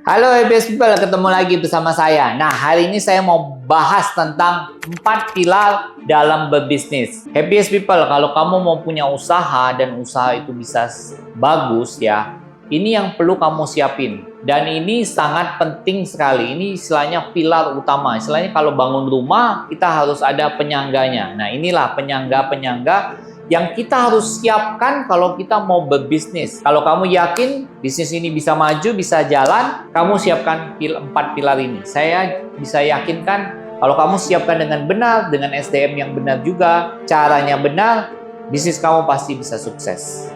Halo HBS People, ketemu lagi bersama saya. Nah, hari ini saya mau bahas tentang 4 pilar dalam berbisnis. HBS People, kalau kamu mau punya usaha dan usaha itu bisa bagus ya, ini yang perlu kamu siapin. Dan ini sangat penting sekali. Ini istilahnya pilar utama. Istilahnya kalau bangun rumah, kita harus ada penyangganya. Nah, inilah penyangga-penyangga yang kita harus siapkan kalau kita mau berbisnis. Kalau kamu yakin bisnis ini bisa maju, bisa jalan, kamu siapkan 4 pilar ini. Saya bisa yakinkan kalau kamu siapkan dengan benar, dengan SDM yang benar juga, caranya benar, bisnis kamu pasti bisa sukses.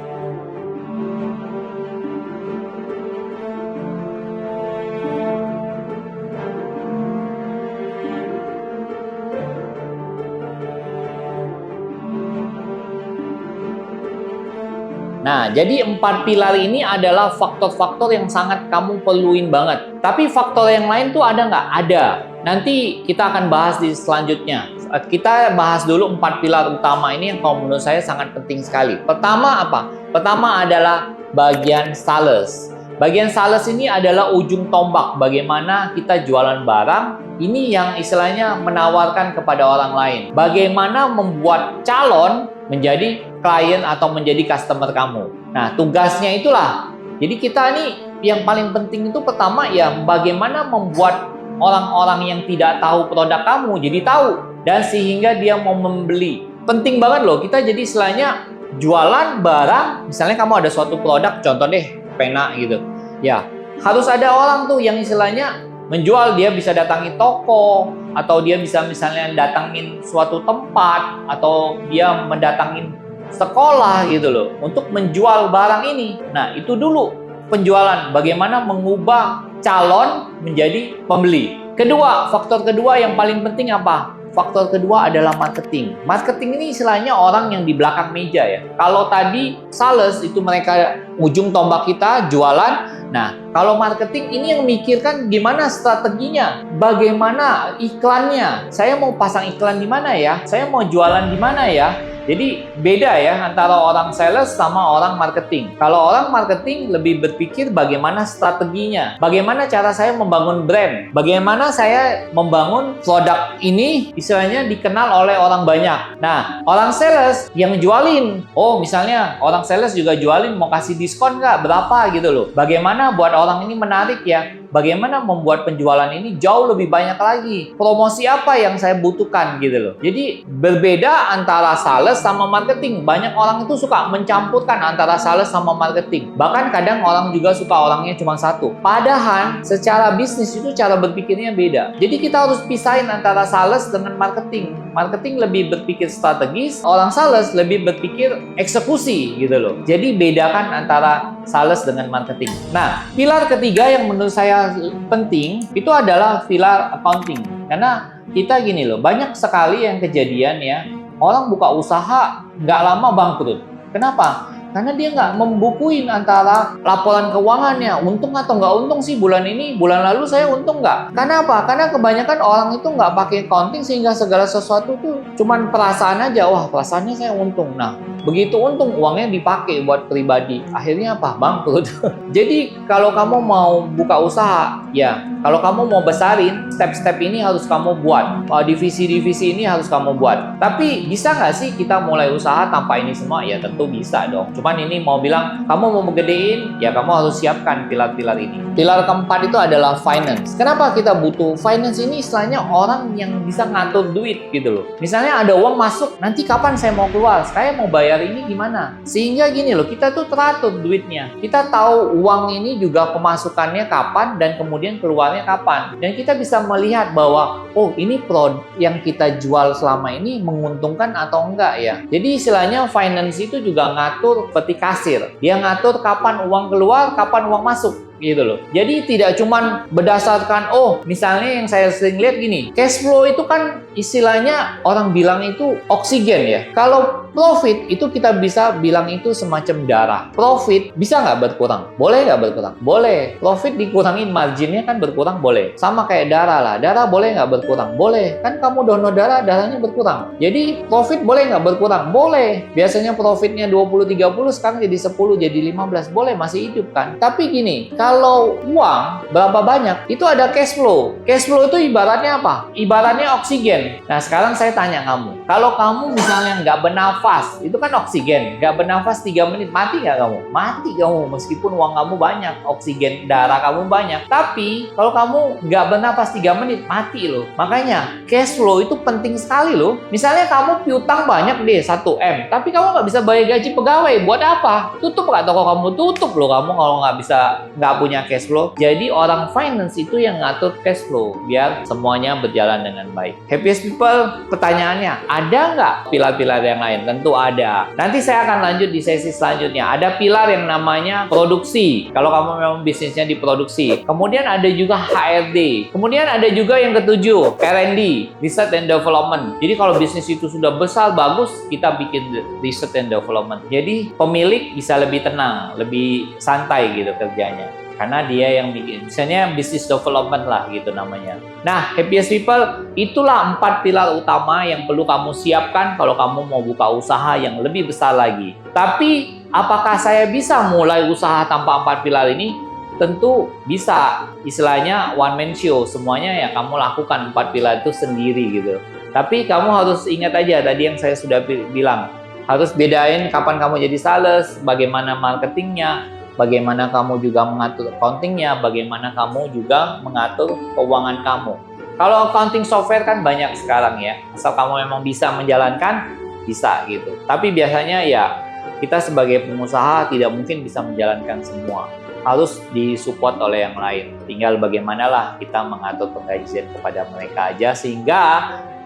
Nah, jadi 4 pilar ini adalah faktor-faktor yang sangat kamu perluin banget. Tapi faktor yang lain tuh ada nggak? Ada. Nanti kita akan bahas di selanjutnya. Kita bahas dulu 4 pilar utama ini yang kalau menurut saya sangat penting sekali. Pertama apa? Pertama adalah bagian sales. Bagian sales ini adalah ujung tombak bagaimana kita jualan barang. Ini yang istilahnya menawarkan kepada orang lain. Bagaimana membuat calon menjadi klien atau menjadi customer kamu. Nah, tugasnya itulah. Jadi kita ini yang paling penting itu pertama ya bagaimana membuat orang-orang yang tidak tahu produk kamu jadi tahu dan sehingga dia mau membeli. Penting banget loh kita jadi istilahnya jualan barang, misalnya kamu ada suatu produk, contoh deh pena gitu. Ya, harus ada orang tuh yang istilahnya menjual, dia bisa datangi toko atau dia bisa misalnya datangin suatu tempat atau dia mendatangin sekolah gitu loh untuk menjual barang ini. Nah, itu dulu penjualan, bagaimana mengubah calon menjadi pembeli. Kedua, faktor kedua yang paling penting apa? Faktor kedua adalah marketing. Marketing ini istilahnya orang yang di belakang meja ya. Kalau tadi sales itu mereka ujung tombak kita jualan. Nah, kalau marketing ini yang mikirkan gimana strateginya, bagaimana iklannya. Saya mau pasang iklan di mana ya? Saya mau jualan di mana ya? Jadi beda ya antara orang sales sama orang marketing. Kalau orang marketing lebih berpikir bagaimana strateginya, bagaimana cara saya membangun brand, bagaimana saya membangun produk ini istilahnya dikenal oleh orang banyak. Nah, orang sales yang jualin, oh misalnya orang sales juga jualin mau kasih diskon nggak berapa gitu loh. Bagaimana buat orang ini menarik ya? Bagaimana membuat penjualan ini jauh lebih banyak lagi? Promosi apa yang saya butuhkan gitu loh. Jadi berbeda antara sales sama marketing. Banyak orang itu suka mencampurkan antara sales sama marketing. Bahkan kadang orang juga suka orangnya cuma satu. Padahal secara bisnis itu cara berpikirnya beda. Jadi kita harus pisahin antara sales dengan marketing. Marketing lebih berpikir strategis, orang sales lebih berpikir eksekusi gitu loh. Jadi bedakan antara sales dengan marketing. Nah, pilar ketiga yang menurut saya penting itu adalah pilar accounting. Karena kita gini loh, banyak sekali yang kejadian ya, orang buka usaha nggak lama bangkrut. Kenapa? Karena dia nggak membukuin antara laporan keuangannya, untung atau nggak untung sih bulan ini, bulan lalu saya untung nggak. Karena apa? Karena kebanyakan orang itu nggak pakai accounting sehingga segala sesuatu tuh cuman perasaan aja, wah perasaannya saya untung. Nah, begitu untung uangnya dipakai buat pribadi, akhirnya apa? Bangkrut. Jadi kalau kamu mau buka usaha, ya kalau kamu mau besarin, step-step ini harus kamu buat, divisi-divisi ini harus kamu buat. Tapi bisa nggak sih kita mulai usaha tanpa ini semua? Ya tentu bisa dong. Cuman ini mau bilang, kamu mau gedein, ya kamu harus siapkan pilar-pilar ini. Pilar keempat itu adalah finance. Kenapa kita butuh finance ini? Istilahnya orang yang bisa ngatur duit gitu loh. Misalnya ada uang masuk, nanti kapan saya mau keluar? Saya mau bayar ini gimana? Sehingga gini loh, kita tuh teratur duitnya. Kita tahu uang ini juga pemasukannya kapan dan kemudian keluarnya kapan. Dan kita bisa melihat bahwa, oh ini produk yang kita jual selama ini menguntungkan atau enggak ya. Jadi istilahnya finance itu juga ngatur seperti kasir. Dia ngatur kapan uang keluar, kapan uang masuk. Gitu loh. Jadi tidak cuman berdasarkan, oh misalnya yang saya sering lihat gini, cash flow itu kan istilahnya orang bilang itu oksigen ya. Kalau Profit itu kita bisa bilang itu semacam darah. Profit bisa nggak berkurang? Boleh nggak berkurang? Boleh. Profit dikurangin marginnya kan berkurang? Boleh. Sama kayak darah lah. Darah boleh nggak berkurang? Boleh. Kan kamu donor darah, darahnya berkurang. Jadi profit boleh nggak berkurang? Boleh. Biasanya profitnya 20-30, sekarang jadi 10, jadi 15. Boleh, masih hidup kan? Tapi gini, kalau uang berapa banyak, itu ada cash flow. Cash flow itu ibaratnya apa? Ibaratnya oksigen. Nah, sekarang saya tanya kamu. Kalau kamu misalnya nggak bernafas, itu kan oksigen. Nggak bernafas 3 menit, mati nggak kamu? Mati kamu, meskipun uang kamu banyak, oksigen darah kamu banyak. Tapi, kalau kamu nggak bernafas 3 menit, mati loh. Makanya, cash flow itu penting sekali loh. Misalnya kamu piutang banyak deh, 1M. Tapi kamu nggak bisa bayar gaji pegawai. Buat apa? Tutup nggak toko kamu? Tutup loh kamu kalau nggak punya cash flow. Jadi, orang finance itu yang ngatur cash flow. Biar semuanya berjalan dengan baik. Happiest people, pertanyaannya, ada nggak pilar-pilar yang lain? Tentu ada. Nanti saya akan lanjut di sesi selanjutnya. Ada pilar yang namanya produksi. Kalau kamu memang bisnisnya di produksi. Kemudian ada juga HRD. Kemudian ada juga yang ketujuh, R&D, Research and Development. Jadi kalau bisnis itu sudah besar, bagus, kita bikin Research and Development. Jadi pemilik bisa lebih tenang, lebih santai gitu kerjanya. Karena dia yang bikin, misalnya business development lah gitu namanya. Nah, happiest people, itulah 4 pilar utama yang perlu kamu siapkan kalau kamu mau buka usaha yang lebih besar lagi. Tapi, apakah saya bisa mulai usaha tanpa 4 pilar ini? Tentu bisa. Istilahnya one man show, semuanya yang kamu lakukan 4 pilar itu sendiri gitu. Tapi kamu harus ingat aja tadi yang saya sudah bilang. Harus bedain kapan kamu jadi sales, bagaimana marketingnya, bagaimana kamu juga mengatur accounting-nya, bagaimana kamu juga mengatur keuangan kamu. Kalau accounting software kan banyak sekarang ya, asal kamu memang bisa menjalankan, bisa gitu. Tapi biasanya ya, kita sebagai pengusaha tidak mungkin bisa menjalankan semua. Harus disupport oleh yang lain. Tinggal bagaimanlah kita mengatur penggajian kepada mereka aja, sehingga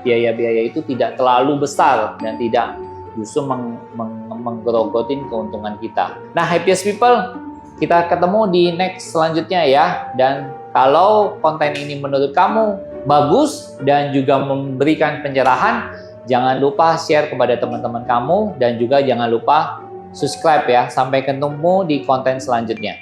biaya-biaya itu tidak terlalu besar dan tidak justru menggerogotin keuntungan kita. Nah, happiest people, kita ketemu di next selanjutnya ya. Dan kalau konten ini menurut kamu bagus dan juga memberikan pencerahan, jangan lupa share kepada teman-teman kamu dan juga jangan lupa subscribe ya. Sampai ketemu di konten selanjutnya.